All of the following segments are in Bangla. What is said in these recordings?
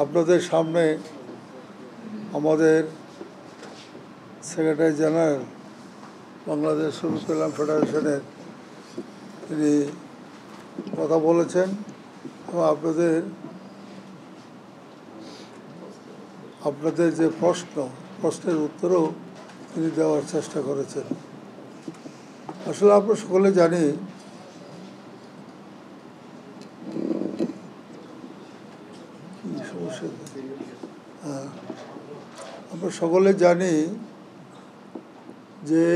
আপনাদের সামনে আমাদের সেক্রেটারি জেনারেল বাংলাদেশ শ্রমিক কল্যাণ ফেডারেশনের তিনি কথা বলেছেন এবং আপনাদের যে প্রশ্নের উত্তরও তিনি দেওয়ার চেষ্টা করেছেন। আসলে আমরা সকলে জানি আমরা সকলে জানি যে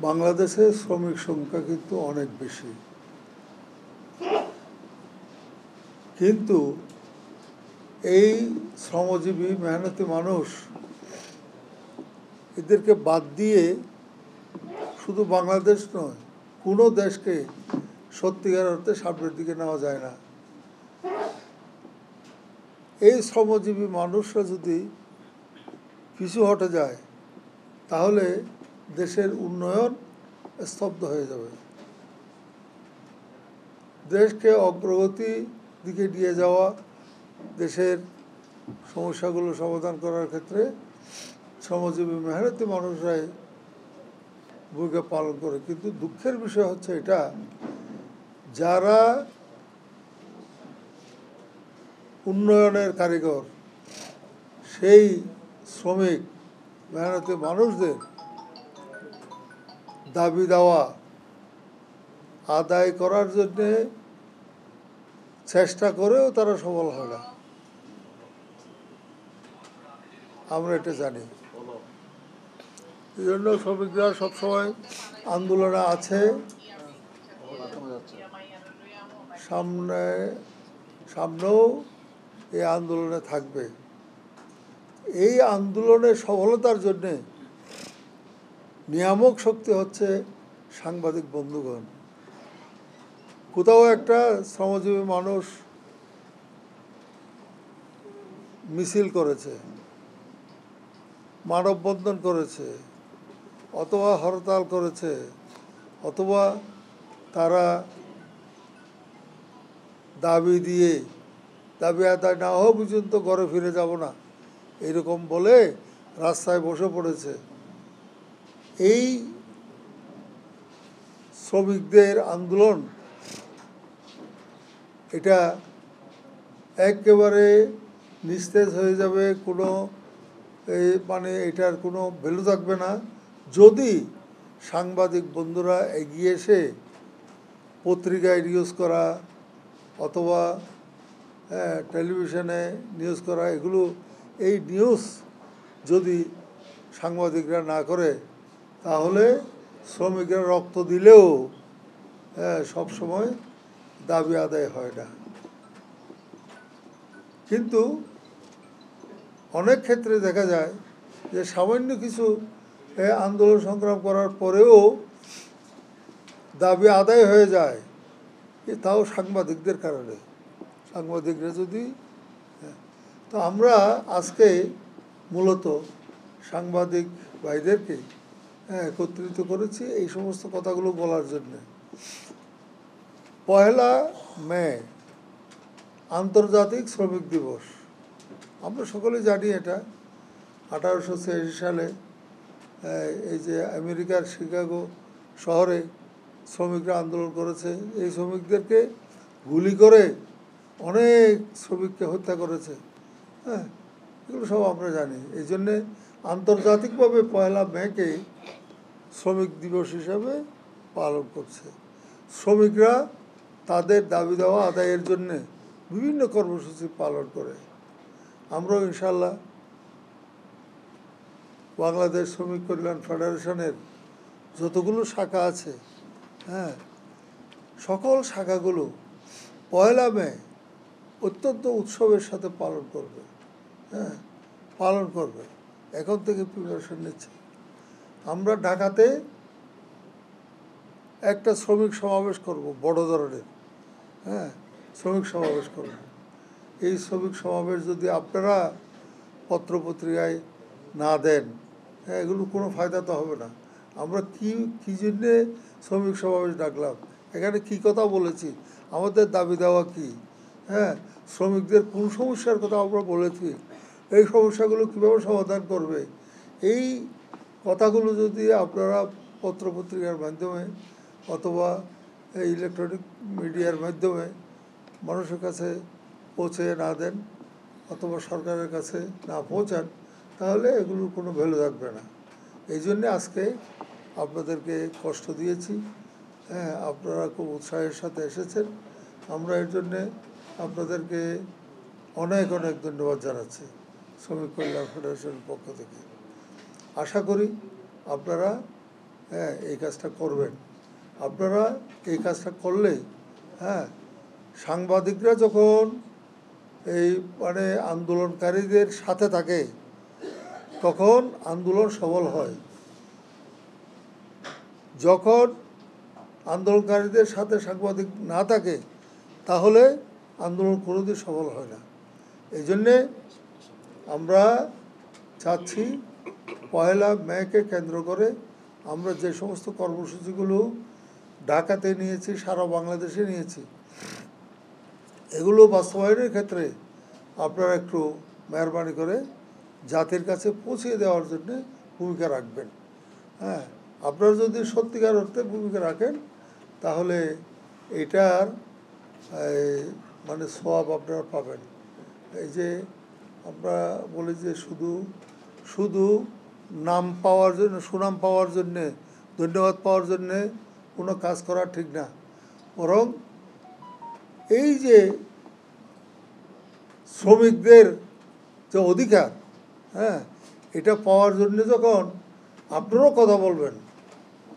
বাংলাদেশে শ্রমিক সংখ্যা কিন্তু অনেক বেশি, কিন্তু এই শ্রমজীবী মেহনতি মানুষ এদেরকে বাদ দিয়ে শুধু বাংলাদেশ নয়, কোনো দেশকে সত্যিকার অর্থে সামনের দিকে নেওয়া যায় না। এই শ্রমজীবী মানুষরা যদি পিছু হটে যায় তাহলে দেশের উন্নয়ন স্তব্ধ হয়ে যাবে। দেশকে অগ্রগতির দিকে নিয়ে যাওয়া, দেশের সমস্যাগুলো সমাধান করার ক্ষেত্রে শ্রমজীবী মেহনতি মানুষরাই ভূমিকা পালন করে। কিন্তু দুঃখের বিষয় হচ্ছে এটা, যারা উন্নয়নের কারিগর সেই শ্রমিক মেহনতি মানুষদের দাবি দেওয়া আদায় করার জন্যে চেষ্টা করেও তারা সফল হয় না, আমরা এটা জানি। এই জন্য শ্রমিকরা সবসময় আন্দোলনে আছে, সামনেও এই আন্দোলনে থাকবে। এই আন্দোলনের সফলতার জন্যে নিয়ামক শক্তি হচ্ছে সাংবাদিক বন্ধুগণ। কোথাও একটা শ্রমজীবী মানুষ মিছিল করেছে, মানববন্ধন করেছে, অথবা হরতাল করেছে, অথবা তারা দাবি আদায় না হওয়া পর্যন্ত ঘরে ফিরে যাব না এরকম বলে রাস্তায় বসে পড়েছে। এই শ্রমিকদের আন্দোলন এটা একেবারে নিস্তেজ হয়ে যাবে, এটার কোনো ভ্যালু থাকবে না যদি সাংবাদিক বন্ধুরা এগিয়ে এসে পত্রিকায় নিউজ করা অথবা টেলিভিশনে নিউজ করা, এই নিউজ যদি সাংবাদিকরা না করে তাহলে শ্রমিকরা রক্ত দিলেও সব সময় দাবি আদায় হয় না। কিন্তু অনেক ক্ষেত্রে দেখা যায় যে সামান্য কিছু আন্দোলন সংগ্রাম করার পরেও দাবি আদায় হয়ে যায়, তাও সাংবাদিকদের কারণে। সাংবাদিকরা যদি তো আমরা আজকে মূলত সাংবাদিক ভাইদেরকে একত্রিত করেছি এই সমস্ত কথাগুলো বলার জন্য। 1 মে আন্তর্জাতিক শ্রমিক দিবস। আমরা সকলে জানি এটা 1886 সালে এই যে আমেরিকার শিকাগো শহরে শ্রমিকরা আন্দোলন করেছে। এই শ্রমিকদেরকে গুলি করে অনেক শ্রমিককে হত্যা করেছে। এগুলো সব আমরা জানি। এই জন্যে আন্তর্জাতিকভাবে 1 মেকে শ্রমিক দিবস হিসাবে পালন করছে। শ্রমিকরা তাদের দাবি দেওয়া আদায়ের জন্যে বিভিন্ন কর্মসূচি পালন করে। আমরাও ইনশাল্লাহ বাংলাদেশ শ্রমিক কল্যাণ ফেডারেশনের যতগুলো শাখা আছে, সকল শাখাগুলো 1 মে অত্যন্ত উৎসবের সাথে পালন করবে। এখন থেকে প্রিপারেশন নিচ্ছে। আমরা ঢাকাতে একটা শ্রমিক সমাবেশ করব, বড় ধরনের শ্রমিক সমাবেশ করব। এই শ্রমিক সমাবেশ যদি আপনারা পত্রপত্রিকায় না দেন, এগুলো কোনো ফায়দা তো হবে না। আমরা কী জন্যে শ্রমিক সমাবেশ ডাকলাম, এখানে কি কথা বলেছি, আমাদের দাবি দেওয়া কি, শ্রমিকদের কোন সমস্যার কথা আমরা বলেছি, এই সমস্যাগুলো কীভাবে সমাধান করবে, এই কথাগুলো যদি আপনারা পত্রপত্রিকার মাধ্যমে অথবা ইলেকট্রনিক মিডিয়ার মাধ্যমে মানুষের কাছে পৌঁছে না দেন অথবা সরকারের কাছে না পৌঁছান, তাহলে এগুলোর কোনো ভ্যালু থাকবে না। এই জন্যে আজকে আপনাদেরকে কষ্ট দিয়েছি। হ্যাঁ, আপনারা খুব উৎসাহের সাথে এসেছেন, আমরা এর জন্যে আপনাদেরকে অনেক অনেক ধন্যবাদ জানাচ্ছি শ্রমিক কল্যাণ ফেডারেশনের পক্ষ থেকে। আশা করি আপনারা এই কাজটা করবেন। আপনারা এই কাজটা করলে সাংবাদিকরা যখন এই আন্দোলনকারীদের সাথে থাকে তখন আন্দোলন সফল হয়। যখন আন্দোলনকারীদের সাথে সাংবাদিক না থাকে তাহলে আন্দোলন কোনোদিন সফল হয় না। এই জন্যে আমরা চাচ্ছি 1 মেকে কেন্দ্র করে আমরা যে সমস্ত কর্মসূচিগুলো ঢাকাতে নিয়েছি, সারা বাংলাদেশে নিয়েছি, এগুলো বাস্তবায়নের ক্ষেত্রে আপনারা একটু মেহরবানি করে জাতির কাছে পৌঁছে দেওয়ার জন্য ভূমিকা রাখবেন। হ্যাঁ, আপনারা যদি সত্যিকার অর্থে ভূমিকা রাখেন তাহলে এটার সওয়াব আপনারা পাবেন। এই যে আমরা বলি যে শুধু নাম পাওয়ার জন্য, সুনাম পাওয়ার জন্যে, ধন্যবাদ পাওয়ার জন্যে কোনো কাজ করা ঠিক না, বরং এই যে শ্রমিকদের যে অধিকার, এটা পাওয়ার জন্য যখন আপনারাও কথা বলবেন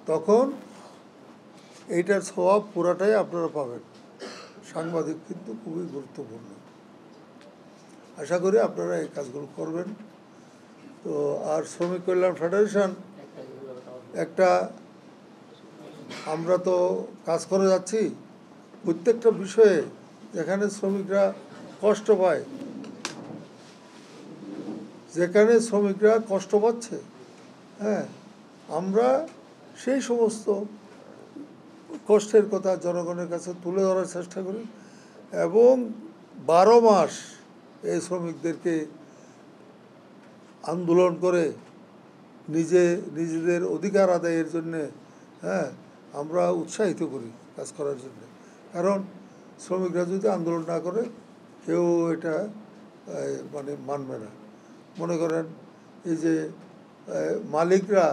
তখন এইটার স্বভাব পুরাটাই আপনারা পাবেন। সাংবাদিক কিন্তু খুবই গুরুত্বপূর্ণ। আশা করি আপনারা এই কাজগুলো করবেন। তো আর শ্রমিক কল্যাণ ফেডারেশন একটা, আমরা তো কাজ করে যাচ্ছি প্রত্যেকটা বিষয়ে যেখানে শ্রমিকরা কষ্ট পায়, যেখানে শ্রমিকরা কষ্ট পাচ্ছে, আমরা সেই সমস্ত কষ্টের কথা জনগণের কাছে তুলে ধরার চেষ্টা করি এবং 12 মাস এই শ্রমিকদেরকে আন্দোলন করে নিজেদের অধিকার আদায়ের জন্যে আমরা উৎসাহিত করি কাজ করার জন্য। কারণ শ্রমিকরা যদি আন্দোলন না করে কেউ এটা মানবে না। মনে করেন এই যে মালিকরা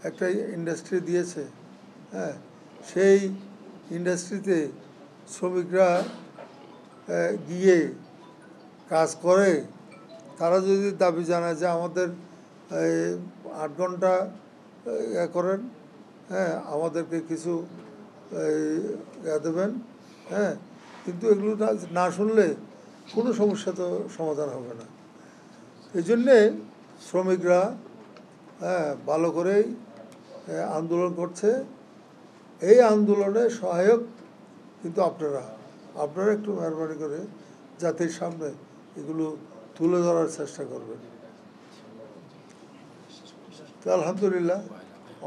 একটা ইন্ডাস্ট্রি দিয়েছে, সেই ইন্ডাস্ট্রিতে শ্রমিকরা গিয়ে কাজ করে, তারা যদি দাবি জানায় যে আমাদের 8 ঘন্টা করেন, আমাদেরকে কিছু দেবেন, কিন্তু এগুলো না শুনলে কোনো সমস্যা তো সমাধান হবে না। এই জন্যে শ্রমিকরা ভালো করেই আন্দোলন করছে। এই আন্দোলনে সহায়ক কিন্তু আপনারা একটু মেহরবানি করে জাতির সামনে এগুলো তুলে ধরার চেষ্টা করবেন। তো আলহামদুলিল্লাহ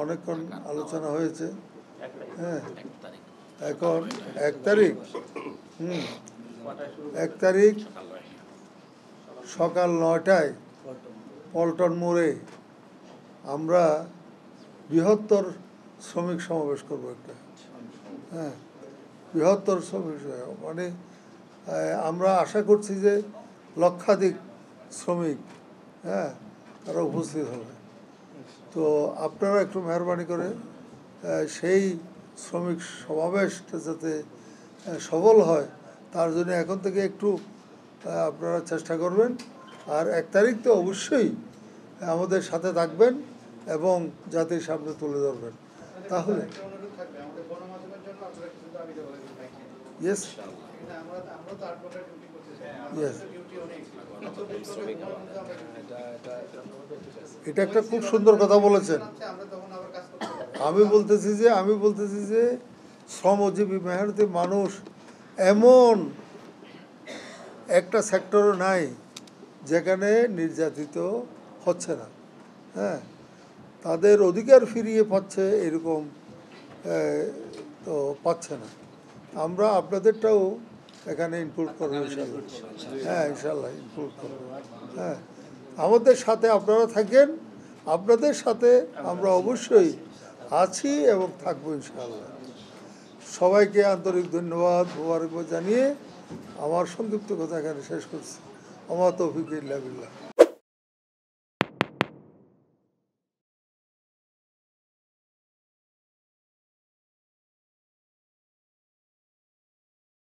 অনেকক্ষণ আলোচনা হয়েছে। এখন 1 তারিখ 1 তারিখ সকাল 9টায় পল্টন মোড়ে আমরা বৃহত্তর শ্রমিক সমাবেশ করবো একটা। বৃহত্তর শ্রমিক আমরা আশা করছি যে লক্ষাধিক শ্রমিক তারা উপস্থিত হবে। তো আপনারা একটু মেহরবানি করে সেই শ্রমিক সমাবেশটা যাতে সফল হয় তার জন্য এখন থেকে একটু আপনারা চেষ্টা করবেন। আর 1 তারিখ তো অবশ্যই আমাদের সাথে থাকবেন এবং জাতির সামনে তুলে ধরবেন। তাহলে ইয়েস ইয়েস, এটা একটা খুব সুন্দর কথা বলেছেন। আমি বলতেছি যে শ্রমজীবী মেহনতি মানুষ এমন একটা সেক্টরও নাই যেখানে নির্যাতিত হচ্ছে না, তাদের অধিকার ফিরিয়ে পাচ্ছে এরকম তো পাচ্ছে না। আমরা আপনাদেরটাও এখানে ইনক্লুড করবো ইনশাল্লাহ। হ্যাঁ, ইনশাল্লাহ ইনক্লুড করবো। হ্যাঁ, আমাদের সাথে আপনারা থাকেন, আপনাদের সাথে আমরা অবশ্যই আছি এবং থাকবো ইনশাআল্লাহ। সবাইকে আন্তরিক ধন্যবাদ মোবারকবাদ জানিয়ে আমার সংক্ষিপ্ত কথা এখানে শেষ করছি। আমার তৌফিক ইল্লা বিল্লাহ।